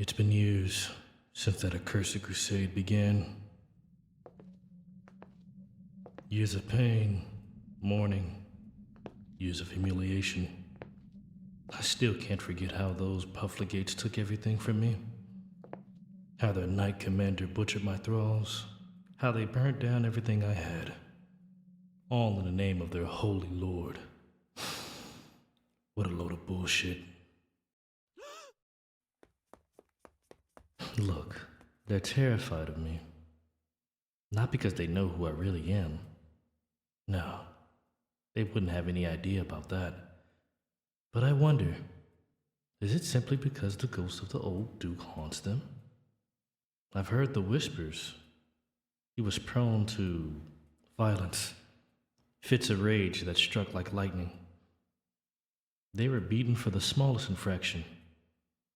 It's been years since that accursed crusade began. Years of pain, mourning, years of humiliation. I still can't forget how those profligates took everything from me. How their knight commander butchered my thralls. How they burnt down everything I had. All in the name of their holy lord. What a load of bullshit. Look, they're terrified of me. Not because they know who I really am. No, they wouldn't have any idea about that. But I wonder, is it simply because the ghost of the old Duke haunts them? I've heard the whispers. He was prone to violence, fits of rage that struck like lightning. They were beaten for the smallest infraction,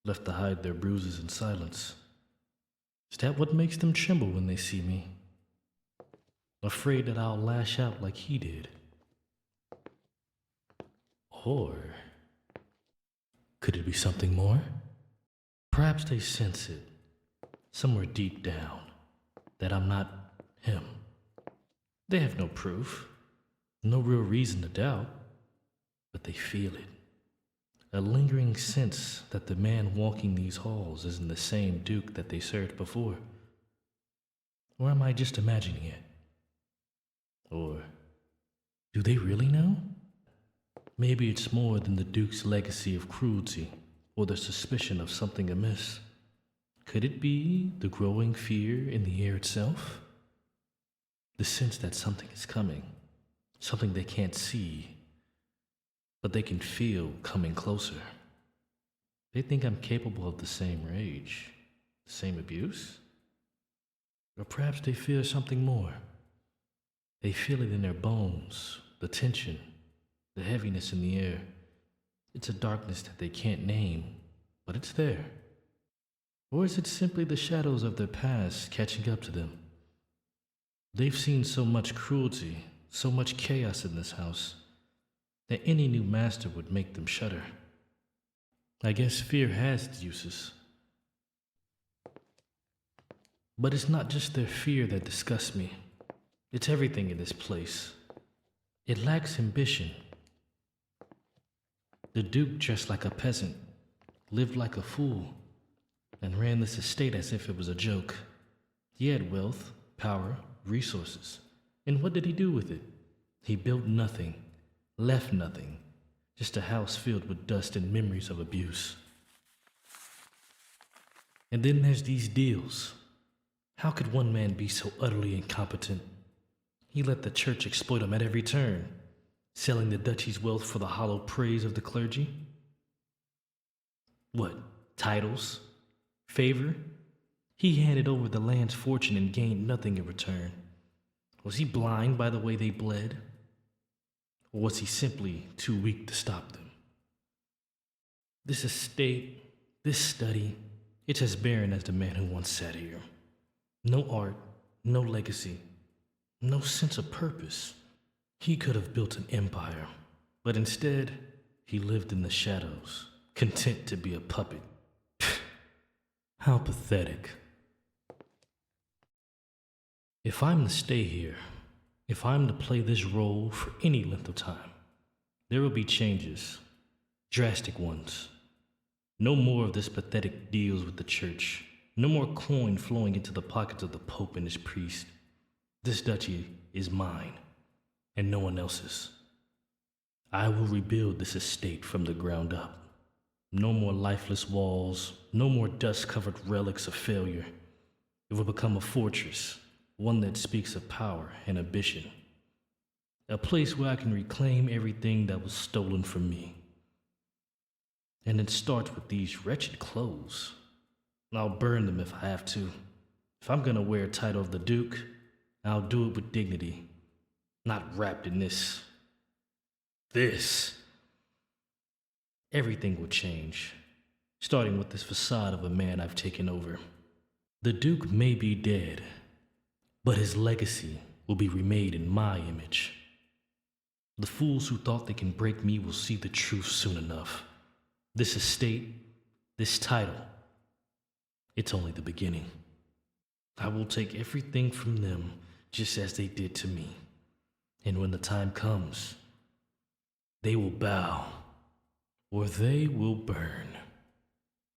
left to hide their bruises in silence. Is that what makes them tremble when they see me? Afraid that I'll lash out like he did? Or could it be something more? Perhaps they sense it, somewhere deep down, that I'm not him. They have no proof, no real reason to doubt, but they feel it. A lingering sense that the man walking these halls isn't the same Duke that they served before. Or am I just imagining it? Or do they really know? Maybe it's more than the Duke's legacy of cruelty or the suspicion of something amiss. Could it be the growing fear in the air itself? The sense that something is coming, something they can't see, but they can feel coming closer. They think I'm capable of the same rage, the same abuse? Or perhaps they fear something more. They feel it in their bones, the tension, the heaviness in the air. It's a darkness that they can't name, but it's there. Or is it simply the shadows of their past catching up to them? They've seen so much cruelty, so much chaos in this house, that any new master would make them shudder. I guess fear has its uses. But it's not just their fear that disgusts me. It's everything in this place. It lacks ambition. The Duke dressed like a peasant, lived like a fool, and ran this estate as if it was a joke. He had wealth, power, resources. And what did he do with it? He built nothing, left nothing, just a house filled with dust and memories of abuse. And then there's these deals. How could one man be so utterly incompetent? He let the church exploit him at every turn, selling the duchy's wealth for the hollow praise of the clergy. What, titles? Favor? He handed over the land's fortune and gained nothing in return. Was he blind by the way they bled? Or was he simply too weak to stop them? This estate, this study, it's as barren as the man who once sat here. No art, no legacy, no sense of purpose. He could have built an empire, but instead, he lived in the shadows, content to be a puppet. How pathetic. If I'm to stay here, if I'm to play this role for any length of time, there will be changes, drastic ones. No more of this pathetic deals with the church. No more coin flowing into the pockets of the Pope and his priest. This duchy is mine, and no one else's. I will rebuild this estate from the ground up. No more lifeless walls, no more dust-covered relics of failure. It will become a fortress, one that speaks of power and ambition. A place where I can reclaim everything that was stolen from me. And it starts with these wretched clothes. I'll burn them if I have to. If I'm gonna wear a title of the Duke, I'll do it with dignity, not wrapped in this. Everything will change, starting with this facade of a man I've taken over. The Duke may be dead, but his legacy will be remade in my image. The fools who thought they can break me will see the truth soon enough. This estate, this title, It's only the beginning. I will take everything from them just as they did to me. And when the time comes, they will bow or they will burn.